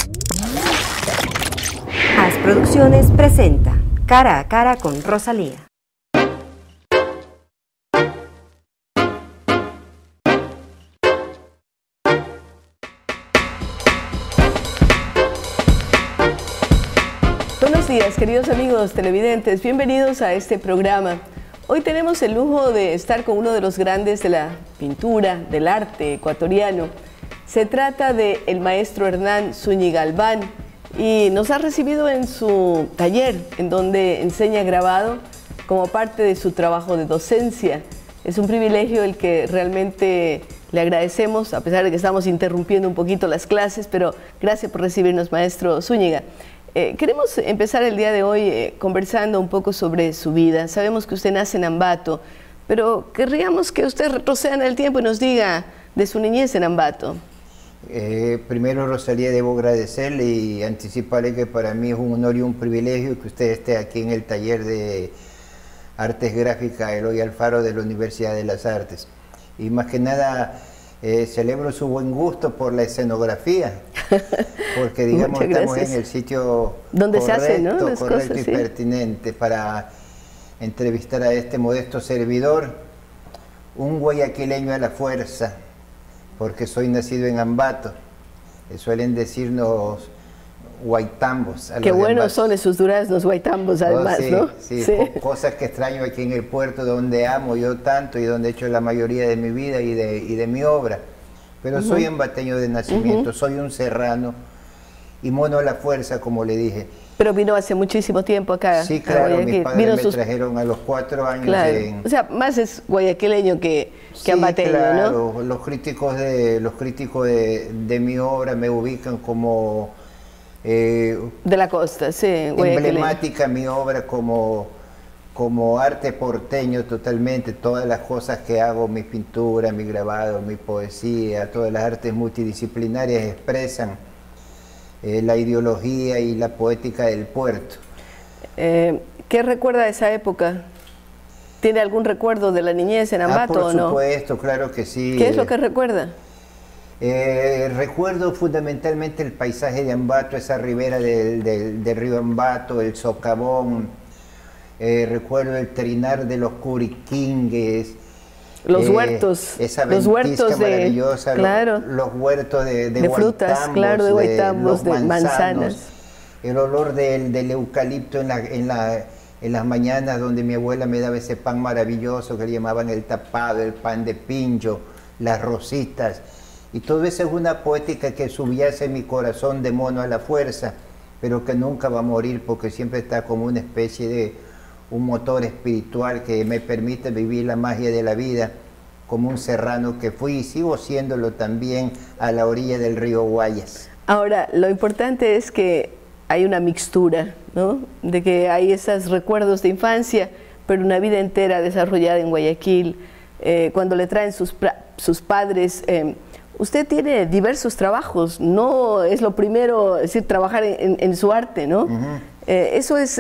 Haz Producciones presenta Cara a Cara con Rosalía. Buenos días, queridos amigos televidentes, bienvenidos a este programa. Hoy tenemos el lujo de estar con uno de los grandes de la pintura, del arte ecuatoriano. Se trata del maestro Hernán Zúñiga Albán y nos ha recibido en su taller, en donde enseña grabado como parte de su trabajo de docencia. Es un privilegio el que realmente le agradecemos, a pesar de que estamos interrumpiendo un poquito las clases, pero gracias por recibirnos, maestro Zúñiga. Queremos empezar el día de hoy conversando un poco sobre su vida. Sabemos que usted nace en Ambato, pero querríamos que usted retroceda en el tiempo y nos diga de su niñez en Ambato. Primero, Rosalía, debo agradecerle y anticiparle que para mí es un honor y un privilegio que usted esté aquí en el taller de Artes Gráficas Eloy Alfaro de la Universidad de las Artes. Y más que nada, celebro su buen gusto por la escenografía, porque digamos estamos en el sitio donde correcto, se hacen, ¿no? correcto y pertinente para entrevistar a este modesto servidor, un guayaquileño a la fuerza, porque soy nacido en Ambato. Suelen decirnos guaitambos. Qué buenos son esos duraznos guaitambos, además, sí, ¿no? Sí, cosas que extraño aquí en el puerto, donde amo yo tanto y donde he hecho la mayoría de mi vida y de mi obra. Pero soy ambateño de nacimiento, soy un serrano y mono a la fuerza, como le dije. Pero vino hace muchísimo tiempo acá. Sí, claro, mis padres me trajeron a los 4 años. Claro. O sea, más es guayaquileño que ambateño, claro, ¿no? Los críticos de mi obra me ubican como... de la costa, sí. Emblemática mi obra como arte porteño totalmente. Todas las cosas que hago, mi pintura, mi grabado, mi poesía, todas las artes multidisciplinarias expresan la ideología y la poética del puerto. ¿Qué recuerda de esa época? ¿Tiene algún recuerdo de la niñez en Ambato o no? Por supuesto, claro que sí. ¿Qué es lo que recuerda? Recuerdo fundamentalmente el paisaje de Ambato, esa ribera del río Ambato, el socavón. Recuerdo el trinar de los curiquingues. Los huertos, esa ventisca maravillosa, claro, los huertos de frutas, claro, de guaitambos, de manzanas. El olor del eucalipto en las mañanas, donde mi abuela me daba ese pan maravilloso que le llamaban el tapado, el pan de pincho, las rositas. Y todo eso es una poética que subyace en mi corazón de mono a la fuerza, pero que nunca va a morir porque siempre está como una especie de un motor espiritual que me permite vivir la magia de la vida como un serrano que fui y sigo siéndolo también a la orilla del río Guayas. Ahora, lo importante es que hay una mixtura, ¿no? De que hay esos recuerdos de infancia, pero una vida entera desarrollada en Guayaquil. Cuando le traen sus padres, usted tiene diversos trabajos, no es lo primero, es decir, trabajar en su arte, ¿no? Eso es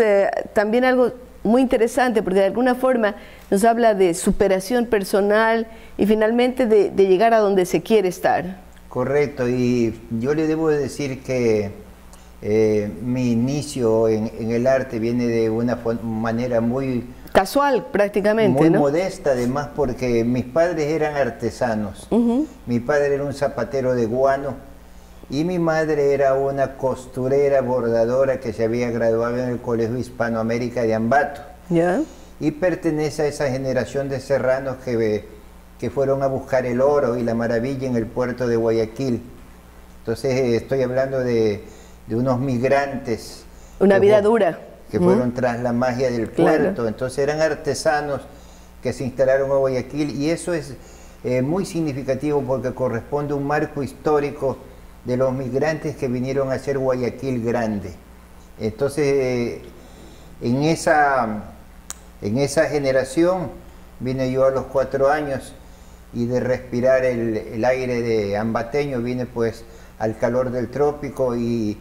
también algo muy interesante, porque de alguna forma nos habla de superación personal y finalmente de llegar a donde se quiere estar. Correcto, y yo le debo decir que mi inicio en el arte viene de una manera muy... casual prácticamente, muy ¿no? modesta además, porque mis padres eran artesanos. Mi padre era un zapatero de guano y mi madre era una costurera bordadora que se había graduado en el Colegio Hispanoamérica de Ambato. ¿Ya? Y pertenece a esa generación de serranos que fueron a buscar el oro y la maravilla en el puerto de Guayaquil. Entonces estoy hablando de unos migrantes. Una vida dura. Que fueron tras la magia del puerto. Claro. Entonces eran artesanos que se instalaron en Guayaquil y eso es muy significativo porque corresponde a un marco histórico de los migrantes que vinieron a hacer Guayaquil grande. Entonces en esa generación vine yo a los 4 años y de respirar el aire de ambateño vine pues al calor del trópico y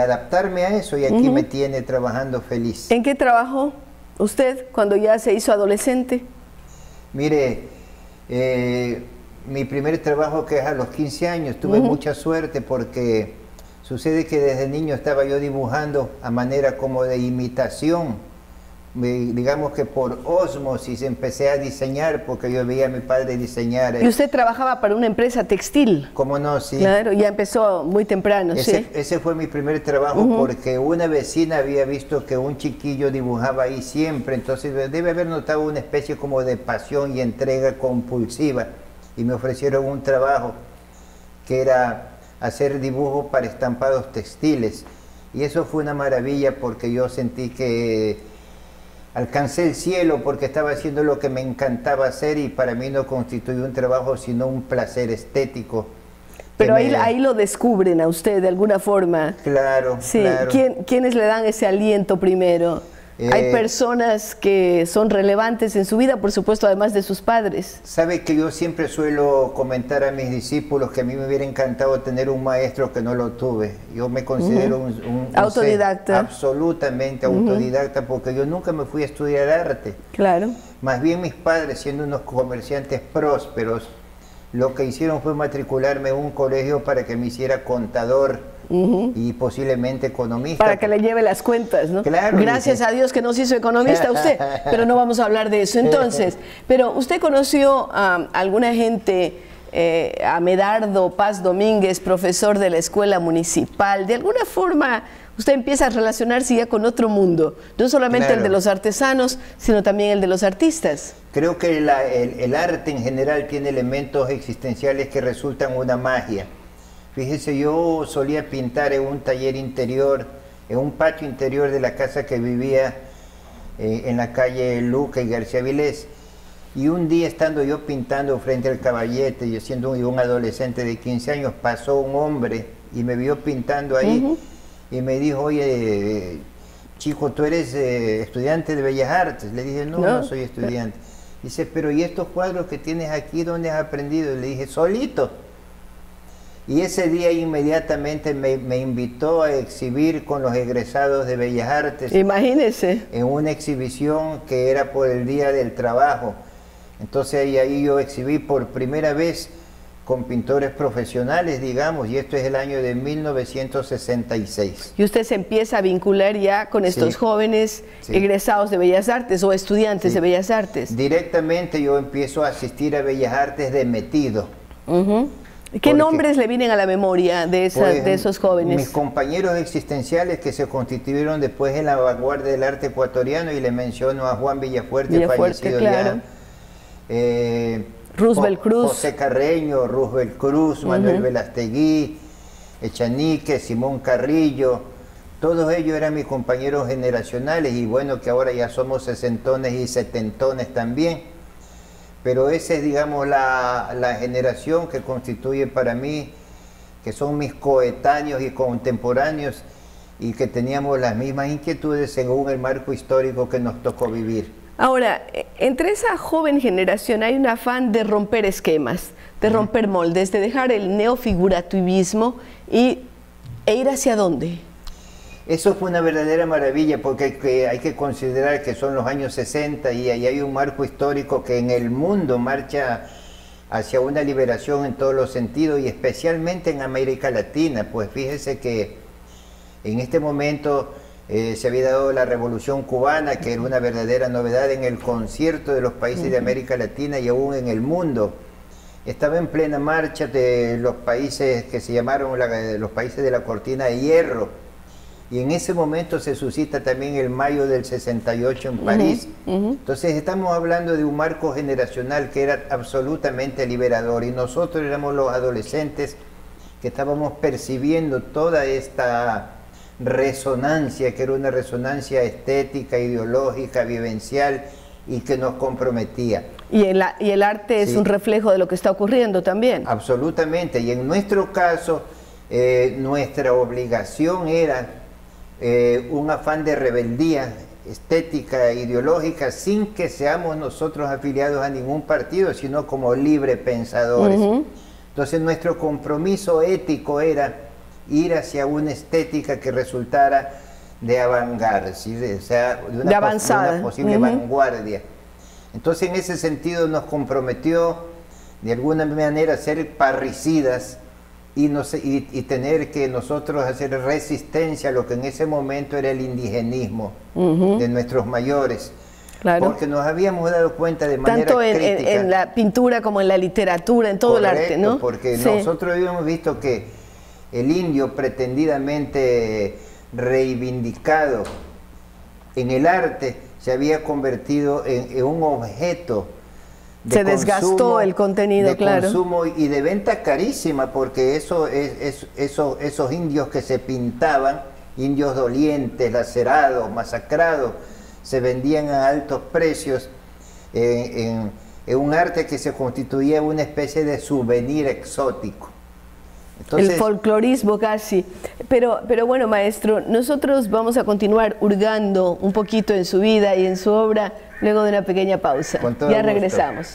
adaptarme a eso, y aquí me tiene trabajando feliz. ¿En qué trabajó usted cuando ya se hizo adolescente? Mire, mi primer trabajo, que es a los 15 años, tuve mucha suerte porque Sucede que desde niño estaba yo dibujando a manera como de imitación. Digamos que por ósmosis empecé a diseñar porque yo veía a mi padre diseñar. ¿Y usted trabajaba para una empresa textil? ¿Cómo no? Sí. Claro, ya empezó muy temprano, ¿sí? Ese fue mi primer trabajo porque una vecina había visto que un chiquillo dibujaba ahí siempre, entonces debe haber notado una especie como de pasión y entrega compulsiva y me ofrecieron un trabajo que era hacer dibujos para estampados textiles y eso fue una maravilla porque yo sentí que alcancé el cielo porque estaba haciendo lo que me encantaba hacer y para mí no constituyó un trabajo sino un placer estético. Pero ahí lo descubren a usted de alguna forma. Claro, sí. Claro. ¿Quiénes le dan ese aliento primero? Hay personas que son relevantes en su vida, por supuesto, además de sus padres. Sabe que yo siempre suelo comentar a mis discípulos que a mí me hubiera encantado tener un maestro que no lo tuve. Yo me considero un autodidacta. Ser absolutamente autodidacta porque yo nunca me fui a estudiar arte. Claro. Más bien mis padres, siendo unos comerciantes prósperos, lo que hicieron fue matricularme en un colegio para que me hiciera contador y posiblemente economista. Para que le lleve las cuentas, ¿no? Claro. Gracias a Dios que nos hizo economista usted, pero no vamos a hablar de eso. Entonces, pero usted conoció a alguna gente, a Medardo Paz Domínguez, profesor de la escuela municipal, de alguna forma usted empieza a relacionarse ya con otro mundo, no solamente el de los artesanos, sino también el de los artistas. Creo que el arte en general tiene elementos existenciales que resultan una magia. Fíjese, yo solía pintar en un taller interior, en un patio interior de la casa que vivía en la calle Luca y García Vilés. Y un día estando yo pintando frente al Caballete, yo siendo un adolescente de 15 años, pasó un hombre y me vio pintando ahí y me dijo, oye, chico, ¿tú eres estudiante de Bellas Artes? Le dije, no soy estudiante. Dice, pero ¿y estos cuadros que tienes aquí, dónde has aprendido? Le dije, solito. Y ese día inmediatamente me invitó a exhibir con los egresados de Bellas Artes. Imagínese. En una exhibición que era por el Día del Trabajo. Entonces ahí yo exhibí por primera vez con pintores profesionales, digamos, y esto es el año de 1966. Y usted se empieza a vincular ya con estos jóvenes egresados de Bellas Artes o estudiantes de Bellas Artes. Directamente yo empiezo a asistir a Bellas Artes de metido. ¿Qué nombres le vienen a la memoria de esos jóvenes? Mis compañeros existenciales que se constituyeron después en la vanguardia del arte ecuatoriano, y le menciono a Juan Villafuerte fallecido claro. ya, Roosevelt Cruz, José Carreño, Roosevelt Cruz, Manuel Velastegui, Echanique, Simón Carrillo, todos ellos eran mis compañeros generacionales, y bueno, que ahora ya somos sesentones y setentones también. Pero esa es, digamos, la generación que constituye para mí, que son mis coetáneos y contemporáneos, y que teníamos las mismas inquietudes según el marco histórico que nos tocó vivir. Ahora, entre esa joven generación hay un afán de romper esquemas, de romper moldes, de dejar el neofigurativismo e ir hacia dónde. Eso fue una verdadera maravilla, porque hay que considerar que son los años 60 y ahí hay un marco histórico que en el mundo marcha hacia una liberación en todos los sentidos, y especialmente en América Latina. Pues fíjese que en este momento se había dado la Revolución Cubana, que era una verdadera novedad en el concierto de los países de América Latina y aún en el mundo. Estaba en plena marcha de los países que se llamaron los países de la Cortina de Hierro. Y en ese momento se suscita también el mayo del 68 en París. Entonces estamos hablando de un marco generacional que era absolutamente liberador, y nosotros éramos los adolescentes que estábamos percibiendo toda esta resonancia, que era una resonancia estética, ideológica, vivencial, y que nos comprometía. Y el arte es un reflejo de lo que está ocurriendo también. Absolutamente, y en nuestro caso, nuestra obligación era un afán de rebeldía estética, ideológica, sin que seamos nosotros afiliados a ningún partido, sino como libre pensadores. Entonces nuestro compromiso ético era ir hacia una estética que resultara de avant-garde, ¿sí? O sea, de una posible vanguardia. Entonces en ese sentido nos comprometió de alguna manera a ser parricidas y tener que nosotros hacer resistencia a lo que en ese momento era el indigenismo de nuestros mayores. Claro. Porque nos habíamos dado cuenta de manera tanto crítica. En la pintura como en la literatura, en todo Correcto, el arte, ¿no? Porque sí. nosotros habíamos visto que el indio pretendidamente reivindicado en el arte se había convertido en un objeto de se desgastó consumo, el contenido, de claro. consumo y de venta carísima, porque esos indios que se pintaban, indios dolientes, lacerados, masacrados, se vendían a altos precios en un arte que se constituía una especie de souvenir exótico. Entonces, el folclorismo casi. Pero bueno, maestro, nosotros vamos a continuar hurgando un poquito en su vida y en su obra luego de una pequeña pausa. Ya regresamos.